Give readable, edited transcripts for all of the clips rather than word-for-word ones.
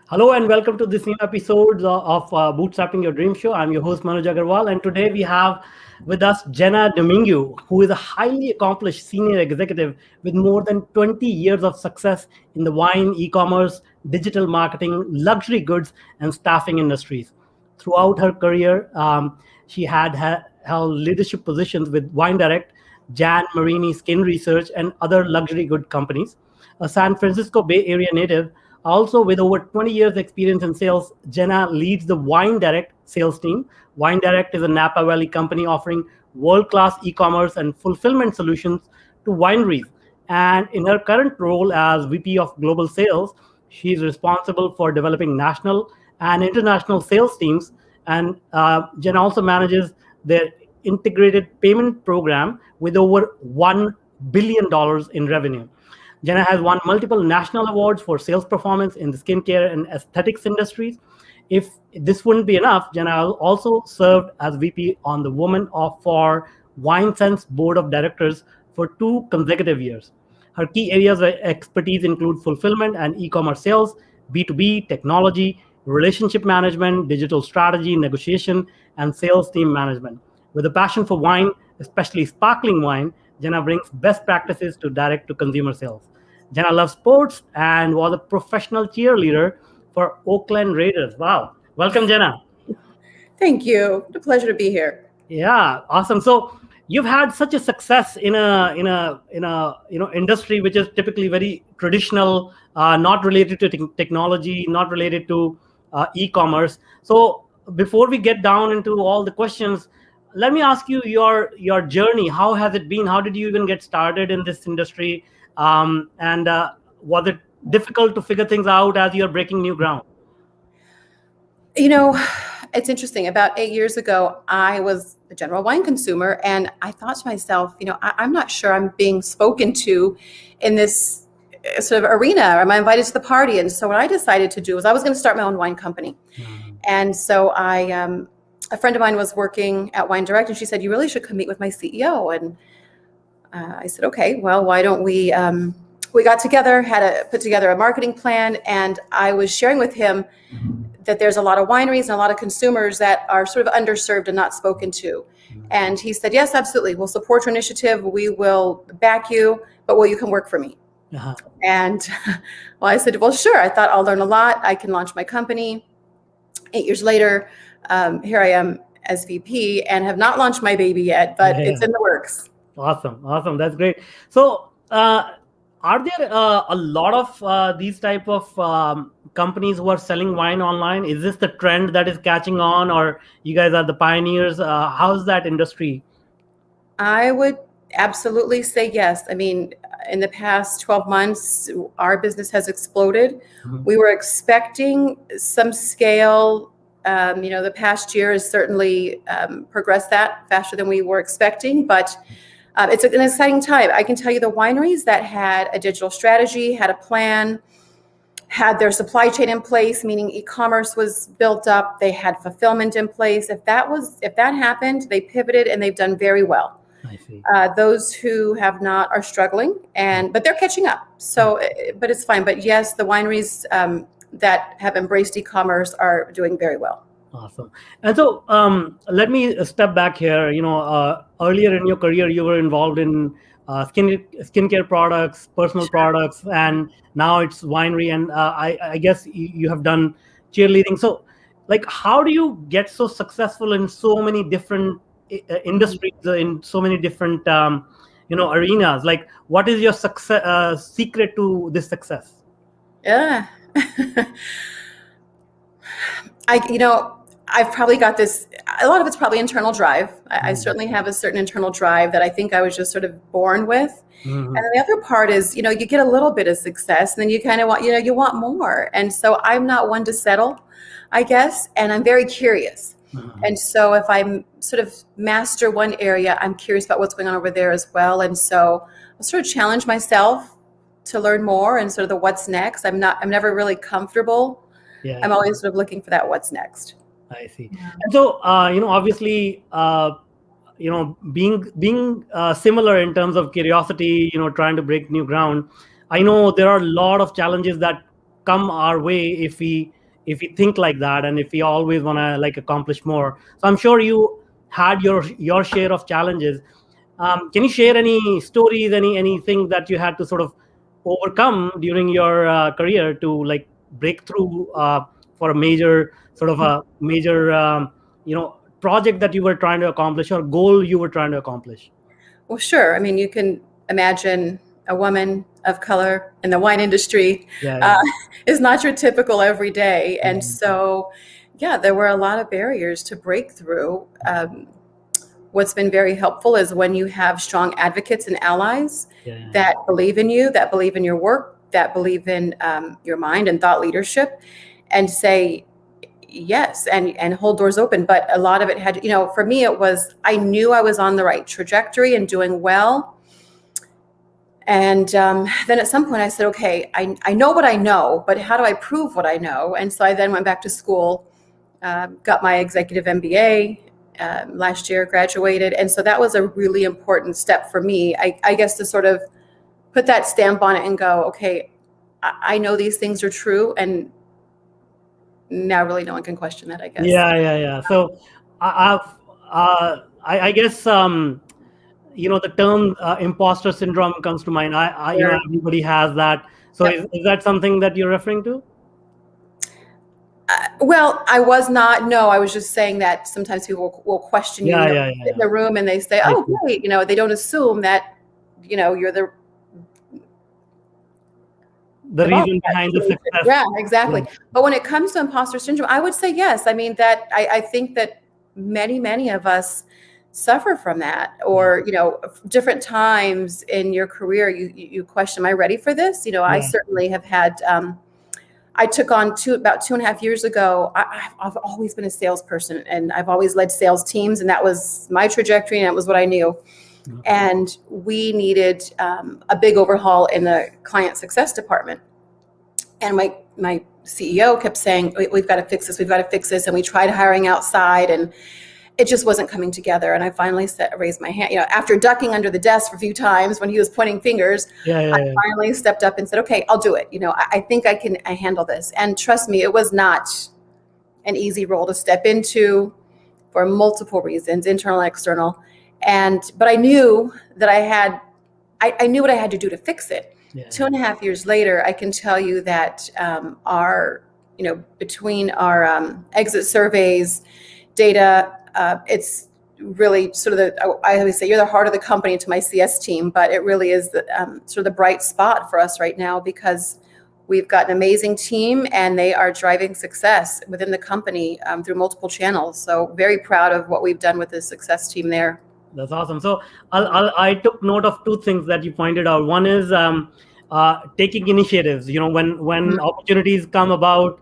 Hello and welcome to this new episode of Bootstrapping Your Dream Show. I'm your host Manoj Agarwal, and today we have with us Jena Domingue, who is a highly accomplished senior executive with more than 20 years of success in the wine, e-commerce, digital marketing, luxury goods, and staffing industries. Throughout her career, she had held leadership positions with WineDirect, Marini Skin Research, and other luxury good companies. A San Francisco Bay Area native, also with over 20 years experience in sales, Jena leads the WineDirect sales team. WineDirect is a Napa Valley company offering world-class e-commerce and fulfillment solutions to wineries. And in her current role as VP of Global Sales, she is responsible for developing national and international sales teams. And Jen also manages their integrated payment program with over $1 billion in revenue. Jenna has won multiple national awards for sales performance in the skincare and aesthetics industries. If this wouldn't be enough, Jenna also served as VP on the Women of for WineSense Board of Directors for 2 consecutive years. Her key areas of expertise include fulfillment and e-commerce sales, B2B, technology, relationship management, digital strategy, negotiation, and sales team management. With a passion for wine, especially sparkling wine, Jenna brings best practices to direct to consumer sales. Jenna loves sports and was a professional cheerleader for Oakland Raiders. Wow. Welcome, Jenna. Thank you. It's a pleasure to be here. Yeah, awesome. So you've had such a success in a industry which is typically very traditional, not related to technology, not related to e-commerce. So before we get down into all the questions, let me ask you your journey. How has it been? How did you even get started in this industry? And was it difficult to figure things out as you're breaking new ground? You know, it's interesting. About 8 years ago, I was a general wine consumer, and I thought to myself, I'm not sure I'm being spoken to in this sort of arena. Am I invited to the party? And so what I decided to do was I was going to start my own wine company. And so a friend of mine was working at WineDirect, and she said, "You really should come meet with my CEO." And I said, "Okay, well, why don't we?" We got together, put together a marketing plan, and I was sharing with him that there's a lot of wineries and a lot of consumers that are sort of underserved and not spoken to. And he said, "Yes, absolutely. We'll support your initiative. We will back you, but will you come work for me?" Uh-huh. And well, I said, "Well, sure." I thought I'll learn a lot. I can launch my company. 8 years later, here I am as VP and have not launched my baby yet, but Yeah. it's in the works. Awesome. That's great. So, are there a lot of these type of companies who are selling wine online? Is this the trend that is catching on, or you guys are the pioneers? How's that industry? I would absolutely say yes. I mean, in the past 12 months, our business has exploded. Mhm. We were expecting some scale. The past year has certainly progressed that faster than we were expecting, but it's an exciting time. I can tell you the wineries that had a digital strategy, had a plan, had their supply chain in place, meaning e-commerce was built up, they had fulfillment in place. If that happened, they pivoted and they've done very well. I see. Those who have not are struggling, but they're catching up. So, but it's fine. But yes, the wineries that have embraced e-commerce are doing very well. Awesome. And so, let me step back here. Earlier in your career, you were involved in skincare products, personal products, and now it's winery. And I guess you have done cheerleading. So, like, how do you get so successful in so many different industries, in so many different arenas? Like, what is your success secret to this success? Yeah. I've probably got this, a lot of it's probably internal drive. I certainly have a certain internal drive that I think I was just sort of born with. Mhm. And then the other part is, you get a little bit of success and then you kind of want, you want more. And so I'm not one to settle, I guess. And I'm very curious. Mhm. And so if I'm sort of master one area, I'm curious about what's going on over there as well. And so I sort of challenge myself to learn more and sort of the what's next. I'm never really comfortable. Yeah. I'm always sort of looking for that what's next. I see. And so, obviously, being similar in terms of curiosity, trying to break new ground. I know there are a lot of challenges that come our way if we think like that, and if we always want to like accomplish more. So I'm sure you had your share of challenges. Can you share any stories, anything that you had to sort of overcome during your career to like break through for a major sort of a major project that you were trying to accomplish or goal you were trying to accomplish? Well, sure. I mean, you can imagine a woman of color in the wine industry Yeah, uh, yeah. is not your typical everyday. And Mhm. so, yeah, there were a lot of barriers to break through. What's been very helpful is when you have strong advocates and allies Yeah, yeah, that believe in you, that believe in your work, that believe in your mind and thought leadership, and say yes and hold doors open. But a lot of it had, for me, it was I knew I was on the right trajectory and doing well. And then at some point I said, okay, I know what I know, but how do I prove what I know? And so I then went back to school, got my executive MBA last year, graduated. And so that was a really important step for me, I guess, to sort of put that stamp on it and go, okay, I know these things are true. And now really no one can question that, I guess. yeah. So I guess the term imposter syndrome comes to mind. Very. Everybody has that. So Yep. is that something that you're referring to? Well, I was not. No, I was just saying that sometimes people will question you. Yeah, You yeah, sit in yeah. the room and they say, I "Oh, see. great," they don't assume that, you're The the boss reason of that behind the situation. success. Yeah, Yeah, exactly. But when it comes to imposter syndrome, I would say yes. I mean, that I think that many of us suffer from that, yeah, or different times in your career, you question, "Am I ready for this?" I yeah. certainly have had. I took on about 2.5 years ago. I've always been a salesperson, and I've always led sales teams, and that was my trajectory, and that was what I knew. Mhm. And we needed a big overhaul in the client success department. And my CEO kept saying, "We've got to fix this. We've got to fix this." And we tried hiring outside, and it just wasn't coming together. And I finally raised my hand. After ducking under the desk for a few times when he was pointing fingers, Yeah, I yeah, yeah. finally stepped up and said, "Okay, I'll do it. I think I handle this." And trust me, it was not an easy role to step into for multiple reasons, internal and external. But I knew that I knew what I had to do to fix it. Yeah, 2.5 years later, I can tell you that between our exit surveys, data, it's really sort of I always say, you're the heart of the company to my CS team, but it really is sort of the bright spot for us right now, because we've got an amazing team and they are driving success within the company through multiple channels. So very proud of what we've done with the success team there. That's awesome. So I took note of two things that you pointed out. One is taking initiatives. When opportunities come about,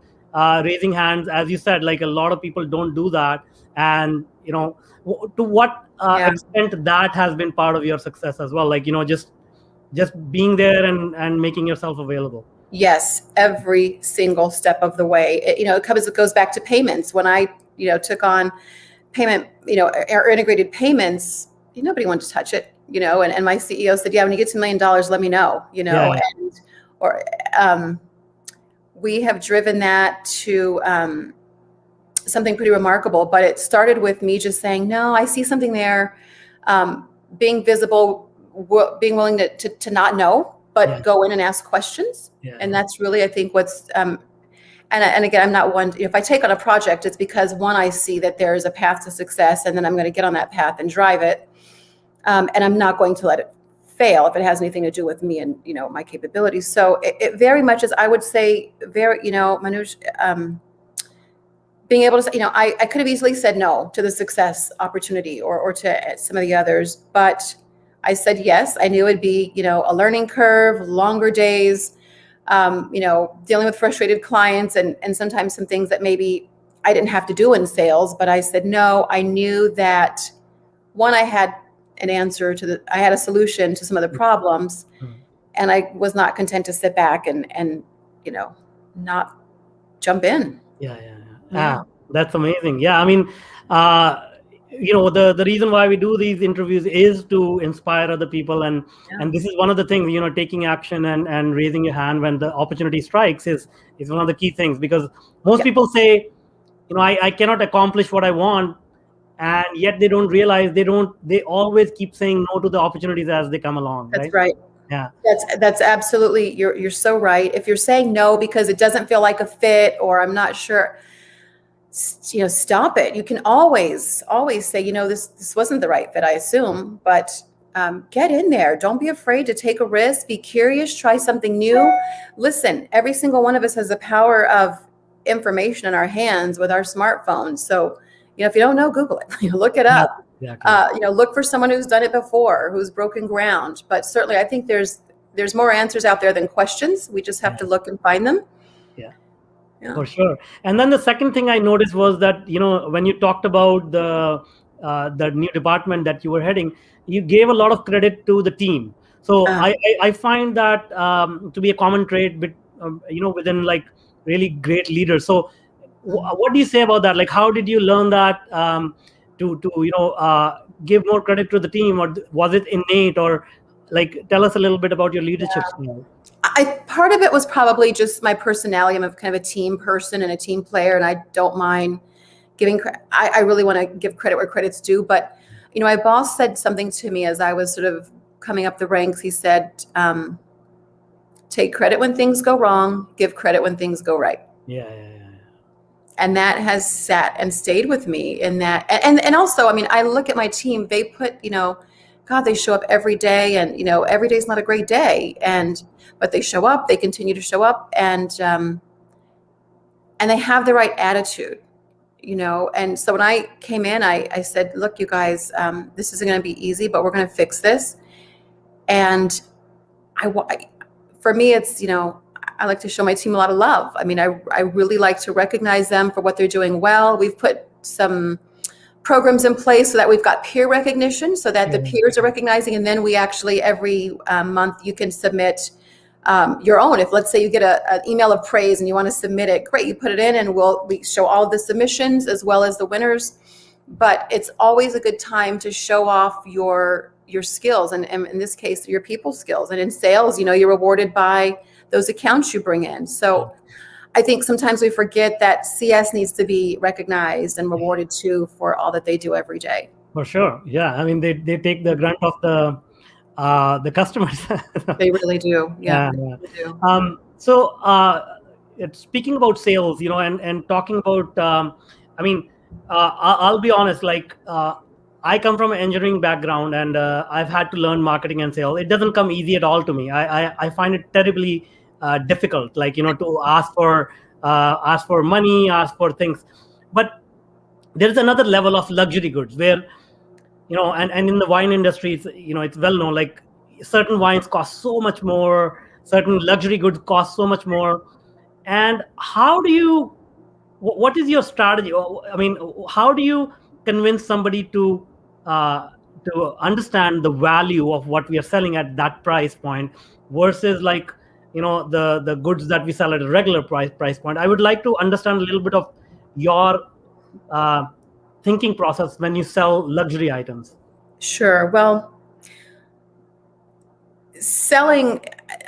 raising hands, as you said, like a lot of people don't do that. And to what Yeah. extent that has been part of your success as well. Like just being there and making yourself available. Yes, every single step of the way. It goes back to payments. When I took on payment, or integrated payments, nobody wanted to touch it, and my CEO said, "Yeah, when you get to $1 million, let me know," Yeah, and or we have driven that to something pretty remarkable. But it started with me just saying, "No, I see something there," being visible, being willing to not know, but go in and ask questions. yeah. And that's really, I think, what's and again, I'm not one. If I take on a project, it's because, one, I see that there is a path to success, and then I'm going to get on that path and drive it, and I'm not going to let it fail if it has anything to do with me and my capabilities. So it very much is, I would say, very Manoj, being able to say, I could have easily said no to the success opportunity or to some of the others, but I said yes. I knew it'd be a learning curve, longer days. Dealing with frustrated clients and sometimes some things that maybe I didn't have to do in sales, but I said no. I knew that, one, I had I had a solution to some of the problems, and I was not content to sit back and not jump in. Yeah. That's amazing. Yeah, I mean, uh, the reason why we do these interviews is to inspire other people, and this is one of the things, taking action and raising your hand when the opportunity strikes is one of the key things, because most people say, I cannot accomplish what I want, and yet they don't realize they always keep saying no to the opportunities as they come along. That's right. Yeah. That's absolutely, you're so right. If you're saying no because it doesn't feel like a fit, or I'm not sure, stop it. You can always say, this wasn't the right fit, I assume, but get in there. Don't be afraid to take a risk. Be curious. Try something new. Listen, every single one of us has the power of information in our hands with our smartphones. So, if you don't know, Google it. Look it up. Yeah, exactly. Look for someone who's done it before, who's broken ground. But certainly, I think there's more answers out there than questions. We just have to look and find them. Yeah, for sure. And then the second thing I noticed was that, when you talked about the new department that you were heading, you gave a lot of credit to the team. So I find that to be a common trait, within like really great leaders. So what do you say about that? Like, how did you learn that to give more credit to the team, or was it innate, or like tell us a little bit about your leadership style? Part of it was probably just my personality. I'm a kind of a team person and a team player, and I don't mind giving credit. I really want to give credit where credit's due. But, my boss said something to me as I was sort of coming up the ranks. He said, take credit when things go wrong, give credit when things go right. Yeah. And that has sat and stayed with me in that. And also, I look at my team, they put, God, they show up every day, and, every day is not a great day. But they show up, they continue to show up, and they have the right attitude, And so when I came in, I said, look, you guys, this isn't going to be easy, but we're going to fix this. And for me, it's, I like to show my team a lot of love. I really like to recognize them for what they're doing well. We've put some programs in place so that we've got peer recognition, so that the peers are recognizing, and then we actually every month you can submit your own. If, let's say, you get an email of praise and you want to submit it, great, you put it in, and we show all of the submissions as well as the winners. But it's always a good time to show off your skills, and in this case, your people skills. And in sales, you're rewarded by those accounts you bring in. So I think sometimes we forget that CS needs to be recognized and rewarded too for all that they do every day. For sure. Yeah. They take the grunt of the customers. They really do. Yeah. They do. So speaking about sales, and talking about, I'll be honest, like, I come from an engineering background, and I've had to learn marketing and sales. It doesn't come easy at all to me. I find it terribly difficult, like, to ask for money, ask for things. But there's another level of luxury goods where, and in the wine industry, it's well known, like, certain wines cost so much more, certain luxury goods cost so much more. And what is your strategy? How do you convince somebody to understand the value of what we are selling at that price point versus, like, the goods that we sell at a regular price point? I would like to understand a little bit of your thinking process when you sell luxury items. Sure. Well, selling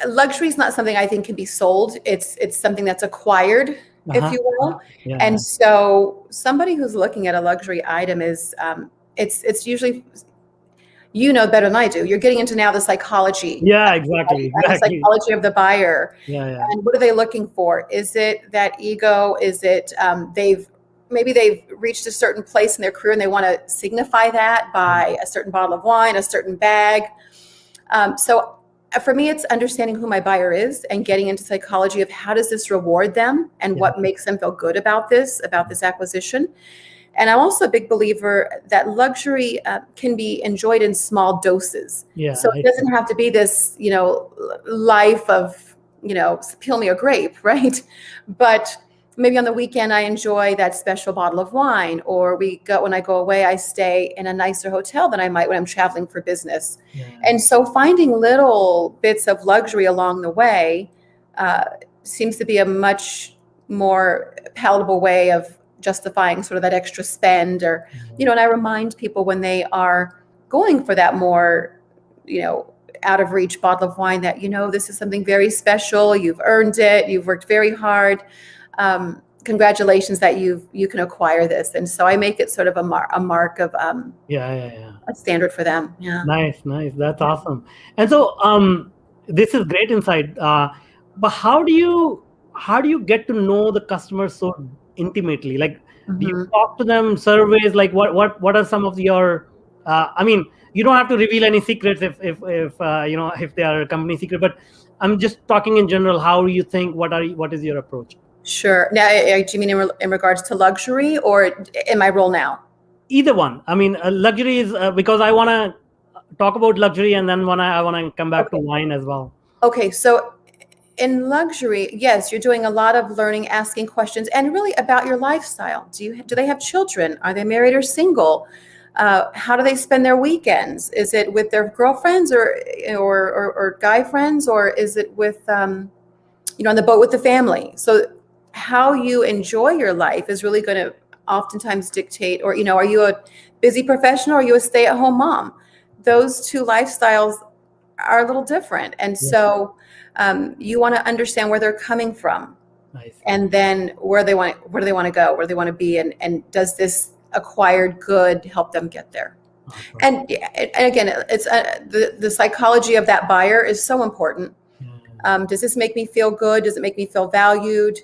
luxury is not something I think can be sold. It's something that's acquired, if you will. Yeah. And so somebody who's looking at a luxury item is, it's usually, better than I do. You're getting into now the psychology. Yeah, exactly. The psychology of the buyer. Yeah. And what are they looking for? Is it that ego? Is it they've reached a certain place in their career and they want to signify that by a certain bottle of wine, a certain bag? So for me, it's understanding who my buyer is and getting into psychology of how does this reward them and what makes them feel good about this acquisition. And I'm also a big believer that luxury can be enjoyed in small doses. Yeah, so it doesn't have to be this, life of, peel me a grape, right? But maybe on the weekend, I enjoy that special bottle of wine, or when I go away, I stay in a nicer hotel than I might when I'm traveling for business. Yeah. And so finding little bits of luxury along the way seems to be a much more palatable way of justifying sort of that extra spend, or, and I remind people when they are going for that more, out of reach bottle of wine that, this is something very special. You've earned it. You've worked very hard. Congratulations that you can acquire this. And so I make it sort of a mark of a standard for them. Yeah. Nice. That's awesome. And so this is great insight. But how do you get to know the customers so intimately? Like, do you talk to them, surveys? Like, what are some of your? You don't have to reveal any secrets if they are a company secret. But I'm just talking in general. How do you think? What is your approach? Sure. Now, do you mean in regards to luxury or in my role now? Either one. I mean, luxury is because I want to talk about luxury, and then I want to come back to wine as well. Okay, so in luxury, yes, you're doing a lot of learning, asking questions, and really about your lifestyle. Do they have children? Are they married or single? How do they spend their weekends? Is it with their girlfriends or guy friends, or is it with on the boat with the family? So how you enjoy your life is really going to oftentimes dictate, or are you a busy professional, or are you a stay-at-home mom? Those two lifestyles are a little different, and so you want to understand where they're coming from. Nice. And then where do they want to go, where they want to be, and does this acquired good help them get there? Awesome. And again, it's the psychology of that buyer is so important. Does this make me feel good? Does it make me feel valued?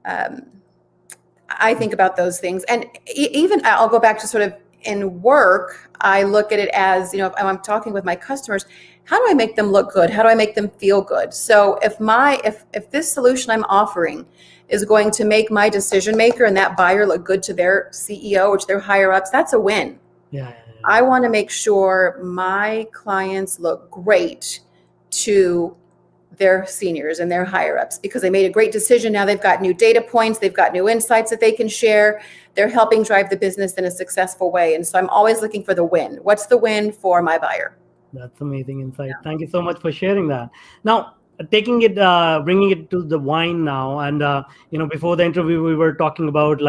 I think about those things. And even I'll go back to sort of in work, I look at it as, if I'm talking with my customers, how do I make them look good? How do I make them feel good? So if this solution I'm offering is going to make my decision maker and that buyer look good to their CEO or to their higher ups, that's a win. Yeah. I want to make sure my clients look great to their seniors and their higher ups because they made a great decision. Now they've got new data points. They've got new insights that they can share. They're helping drive the business in a successful way. And so I'm always looking for the win. What's the win for my buyer? That's amazing insight. Yeah. Thank you so much for sharing that. Now, bringing it to the wine now. And, before the interview, we were talking about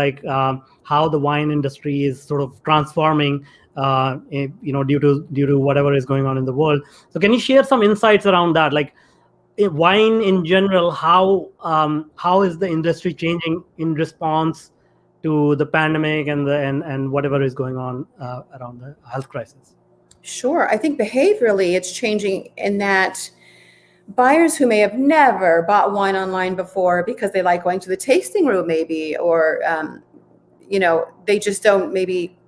how the wine industry is sort of transforming, due to whatever is going on in the world. So can you share some insights around that? Like, wine in general, how is the industry changing in response to the pandemic and whatever is going on around the health crisis? Sure. I think behaviorally it's changing in that buyers who may have never bought wine online before because they like going to the tasting room maybe, or, they just don't, maybe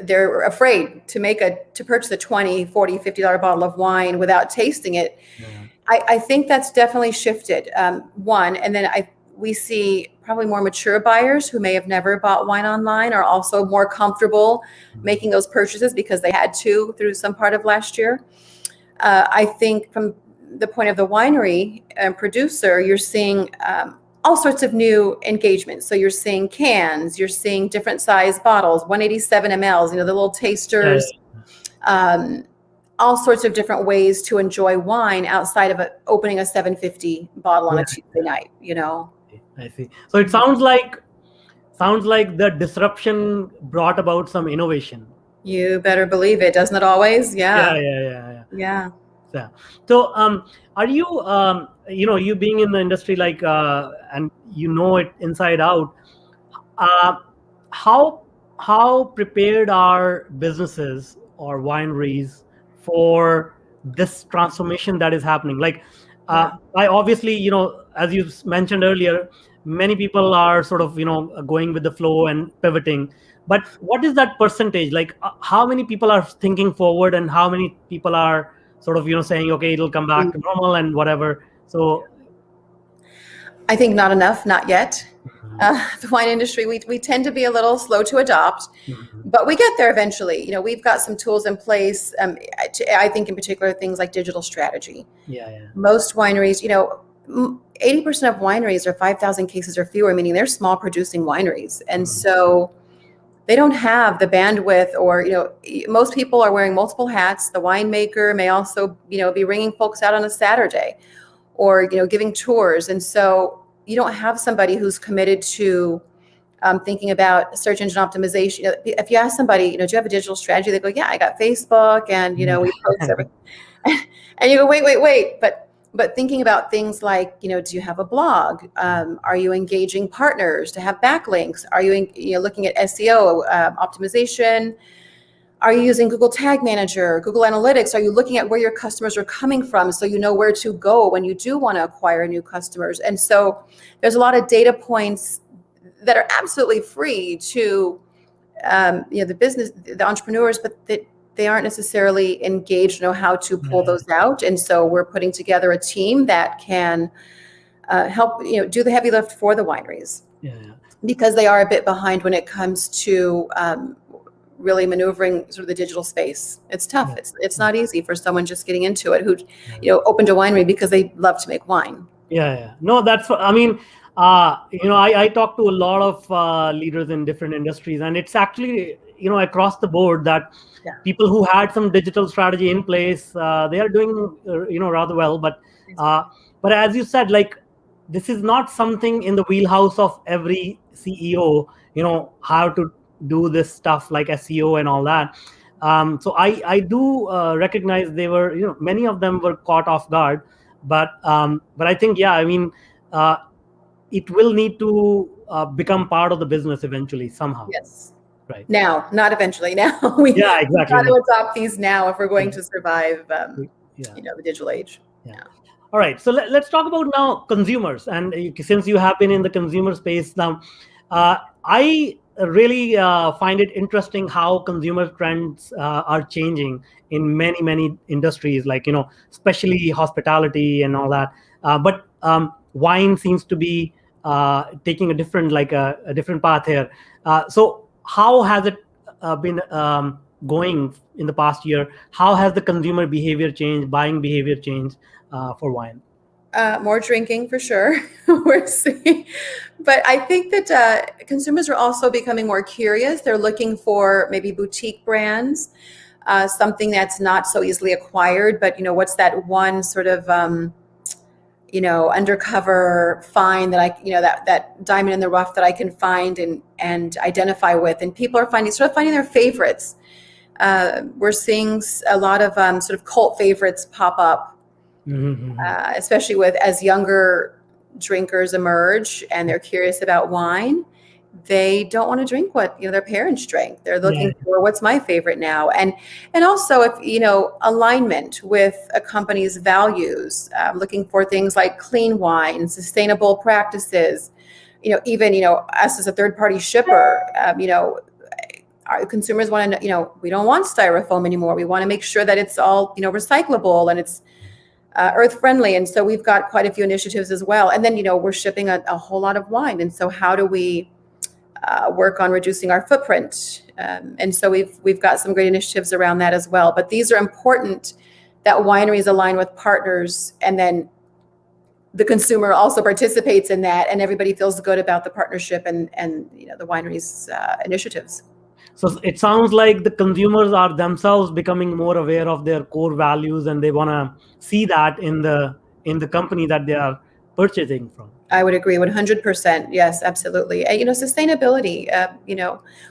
they're afraid to purchase a $20, $40, $50 bottle of wine without tasting it. Yeah. I think that's definitely shifted. One, and then we see probably more mature buyers who may have never bought wine online are also more comfortable making those purchases because they had to through some part of last year. I think from the point of the winery and producer, you're seeing all sorts of new engagements. So you're seeing cans, you're seeing different size bottles, 187 mLs, the little tasters. Yeah. All sorts of different ways to enjoy wine outside of opening a 750 bottle on a Tuesday night, I see. So it sounds like the disruption brought about some innovation. You better believe it. Doesn't it always? Yeah. Yeah. So, are you, you being in the industry, and it inside out, how prepared are businesses or wineries for this transformation that is happening? I obviously, as you mentioned earlier, many people are sort of, going with the flow and pivoting. But what is that percentage? How many people are thinking forward and how many people are sort of, saying, okay, it'll come back to normal and whatever? So I think not enough, not yet. The wine industry, we tend to be a little slow to adopt, but we get there eventually. We've got some tools in place. I think in particular, things like digital strategy. Yeah. Most wineries, 80% of wineries are 5,000 cases or fewer, meaning they're small producing wineries. And so they don't have the bandwidth or, most people are wearing multiple hats. The winemaker may also, be ringing folks out on a Saturday or, giving tours. And so you don't have somebody who's committed to thinking about search engine optimization. If you ask somebody, do you have a digital strategy? They go, yeah, I got Facebook, and we post everything. And you go, wait, but thinking about things like, do you have a blog? Are you engaging partners to have backlinks? Are you looking at SEO optimization? Are you using Google Tag Manager, Google Analytics? Are you looking at where your customers are coming from so you know where to go when you do want to acquire new customers? And so there's a lot of data points that are absolutely free to the business, the entrepreneurs, but they aren't necessarily engaged, know how to pull those out. And so we're putting together a team that can help do the heavy lift for the wineries, because they are a bit behind when it comes to really maneuvering sort of the digital space. It's tough. It's not easy for someone just getting into it who opened a winery because they love to make wine. No, that's, I mean, I talk to a lot of leaders in different industries, and it's actually, across the board that people who had some digital strategy in place, they are doing, rather well. But as you said, like, this is not something in the wheelhouse of every CEO, how to do this stuff like SEO and all that. So I do recognize they were, many of them were caught off guard, but I think, it will need to become part of the business eventually somehow. Yes. Right. Now, not eventually. Now we got to adopt these now if we're going to survive, the digital age. All right. So let's talk about now consumers. And since you have been in the consumer space now, I really find it interesting how consumer trends are changing in many industries, like, especially hospitality and all that. But wine seems to be taking a different, a different path here. So how has it been going in the past year? How has the consumer behavior changed, buying behavior changed for wine? More drinking for sure. We're seeing, but I think that consumers are also becoming more curious. They're looking for maybe boutique brands, something that's not so easily acquired. But what's that one sort of undercover find that that diamond in the rough that I can find and identify with, and people are finding their favorites. We're seeing a lot of sort of cult favorites pop up. Especially as younger drinkers emerge and they're curious about wine, they don't want to drink what their parents drank. They're looking for what's my favorite now, and also if alignment with a company's values, looking for things like clean wine, sustainable practices. Even us as a third-party shipper, our consumers want to we don't want styrofoam anymore. We want to make sure that it's all recyclable and it's earth friendly, and so we've got quite a few initiatives as well. And then we're shipping a whole lot of wine, and so how do we work on reducing our footprint? And so we've got some great initiatives around that as well. But these are important that wineries align with partners, and then the consumer also participates in that, and everybody feels good about the partnership and the wineries' initiatives. So it sounds like the consumers are themselves becoming more aware of their core values, and they want to see that in the company that they are purchasing from. I would agree 100%. Yes, absolutely. Sustainability,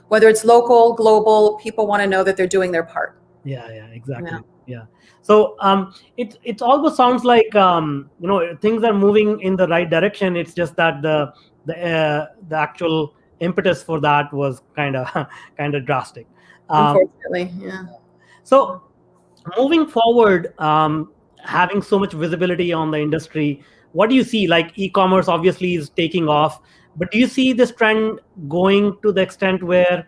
whether it's local, global, people want to know that they're doing their part. Yeah, exactly. Yeah. So it almost sounds like things are moving in the right direction. It's just that the actual impetus for that was kind of drastic. Unfortunately, yeah. So moving forward, having so much visibility on the industry, what do you see? Like, e-commerce obviously is taking off, but do you see this trend going to the extent where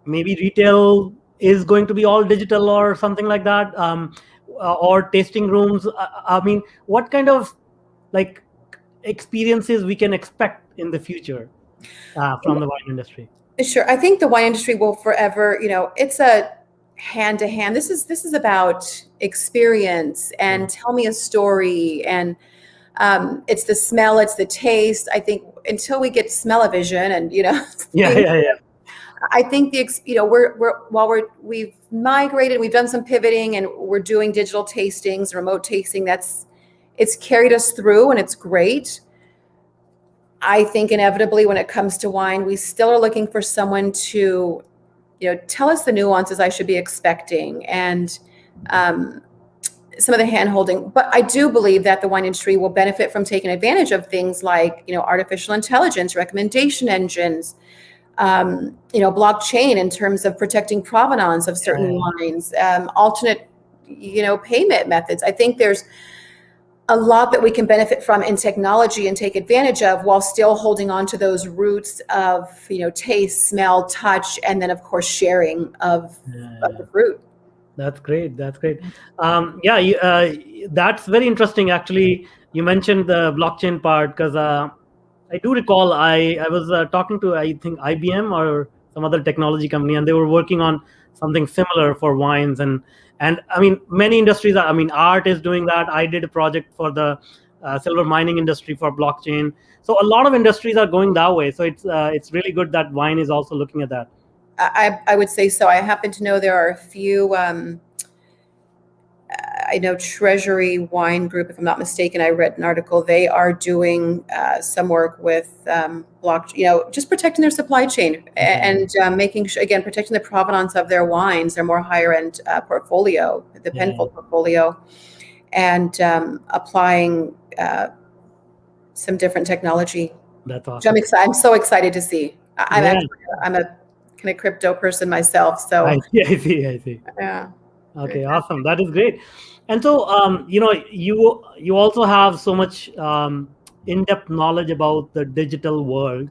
maybe retail is going to be all digital or something like that, or tasting rooms? I mean, what kind of experiences we can expect in the future from the wine industry? Sure. I think the wine industry will forever, it's a hand to hand. This is about experience and tell me a story. And it's the smell, it's the taste. I think until we get smell-o-vision and, I think we've migrated, we've done some pivoting, and we're doing digital tastings, remote tasting. It's carried us through, and it's great. I think inevitably when it comes to wine, we still are looking for someone to, tell us the nuances I should be expecting and some of the hand holding. But I do believe that the wine industry will benefit from taking advantage of things like, artificial intelligence, recommendation engines, blockchain in terms of protecting provenance of certain wines, alternate, payment methods. I think there's a lot that we can benefit from in technology and take advantage of while still holding on to those roots of, taste, smell, touch, and then of course sharing of the fruit. That's great. That's great. That's very interesting. Actually, you mentioned the blockchain part because I do recall I was talking to, I think, IBM or some other technology company, and they were working on something similar for wines. And I mean, many industries. I mean, art is doing that. I did a project for the silver mining industry for blockchain. So a lot of industries are going that way. So it's really good that wine is also looking at that. I would say so. I happen to know there are a few. I know Treasury Wine Group, if I'm not mistaken. I read an article. They are doing some work with just protecting their supply chain and making sure, again, protecting the provenance of their wines, their more higher end portfolio, the Penfold portfolio, and applying some different technology. That's awesome. I'm so excited to see. I'm a kind of crypto person myself, so I see. Yeah. Okay, awesome. That is great. And so, you also have so much in-depth knowledge about the digital world.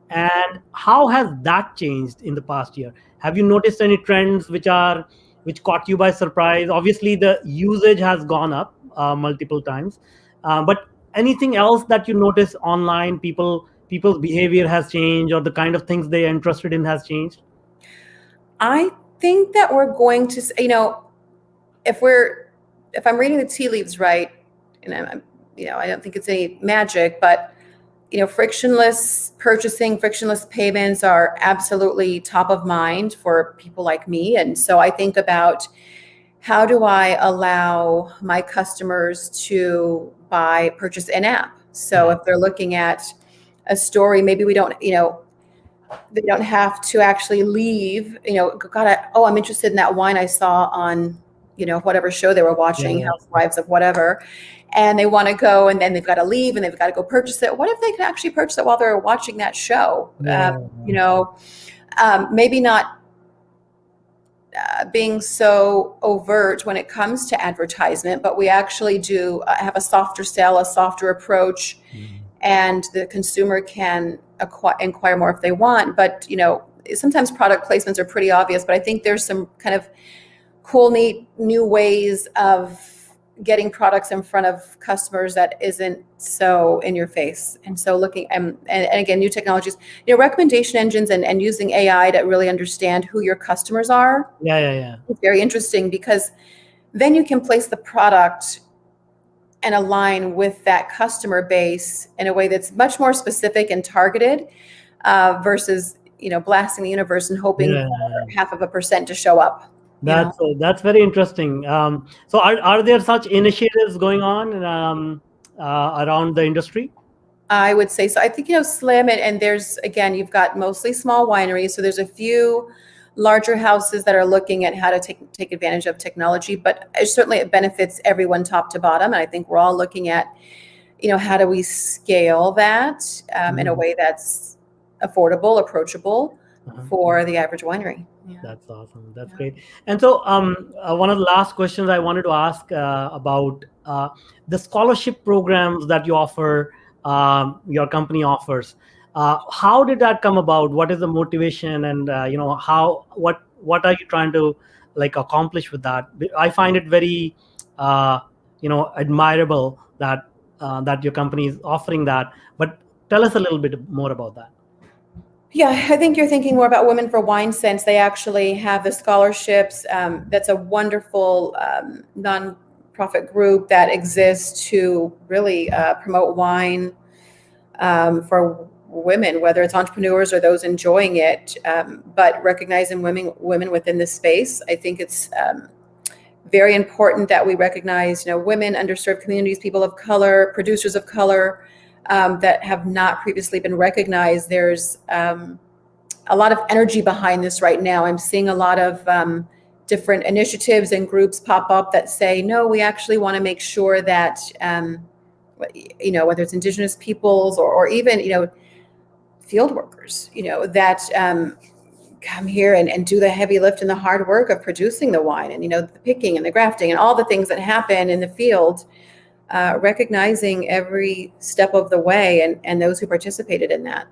And how has that changed in the past year? Have you noticed any trends which caught you by surprise? Obviously, the usage has gone up multiple times, but anything else that you notice online, people's behavior has changed, or the kind of things they are interested in has changed? I think that we're going to, if I'm reading the tea leaves right, and I don't think it's any magic, but frictionless purchasing, frictionless payments are absolutely top of mind for people like me. And so I think about, how do I allow my customers to purchase in-app? So if they're looking at a story, maybe we don't, they don't have to actually leave, I'm interested in that wine I saw on, whatever show they were watching, Housewives of whatever. And they want to go, and then they've got to leave and they've got to go purchase it. What if they can actually purchase it while they're watching that show? Maybe not being so overt when it comes to advertisement, but we actually do have a softer sell, a softer approach, and the consumer can inquire more if they want. But sometimes product placements are pretty obvious, but I think there's some kind of cool, neat new ways of getting products in front of customers that isn't so in your face. And so looking and again, new technologies, recommendation engines and using AI to really understand who your customers are. It's very interesting because then you can place the product and align with that customer base in a way that's much more specific and targeted versus blasting the universe and hoping for 0.5% to show up. That's very interesting. So are there such initiatives going on around the industry? I would say so. I think, slim and there's, again, you've got mostly small wineries. So there's a few larger houses that are looking at how to take advantage of technology, but certainly it benefits everyone top to bottom. And I think we're all looking at, how do we scale that in a way that's affordable, approachable for the average winery. That's awesome. That's great. And so one of the last questions I wanted to ask about the scholarship programs that you offer, your company offers. How did that come about? What is the motivation, and what are you trying to accomplish with that? I find it very admirable that your company is offering that. But tell us a little bit more about that. Yeah, I think you're thinking more about Women for Wine Sense. They actually have the scholarships. That's a wonderful nonprofit group that exists to really promote wine for women, whether it's entrepreneurs or those enjoying it, but recognizing women within this space. I think it's very important that we recognize, women, underserved communities, people of color, producers of color, that have not previously been recognized. There's a lot of energy behind this right now. I'm seeing a lot of different initiatives and groups pop up that say, no, we actually want to make sure that, whether it's indigenous peoples or even, field workers, that come here and do the heavy lift and the hard work of producing the wine and, the picking and the grafting and all the things that happen in the field, recognizing every step of the way and those who participated in that.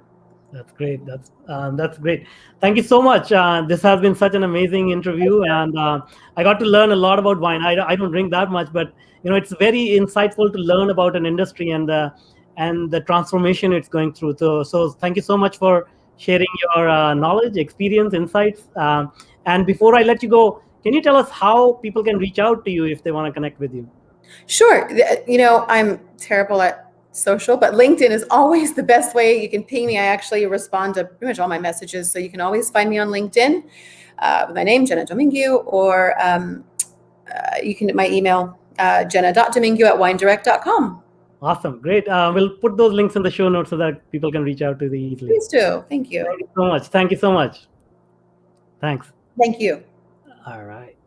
That's great. That's great. Thank you so much. This has been such an amazing interview, and I got to learn a lot about wine. I don't drink that much, but it's very insightful to learn about an industry and the transformation it's going through. So thank you so much for sharing your knowledge, experience, insights. And before I let you go, can you tell us how people can reach out to you if they want to connect with you? Sure. I'm terrible at social, but LinkedIn is always the best way. You can ping me. I actually respond to pretty much all my messages. So you can always find me on LinkedIn with my name, Jena Domingue, or you can my email, jena.domingue@winedirect.com. Awesome. Great. We'll put those links in the show notes so that people can reach out to you easily. Please do. Thank you. Thank you so much. Thank you so much. Thanks. Thank you. All right.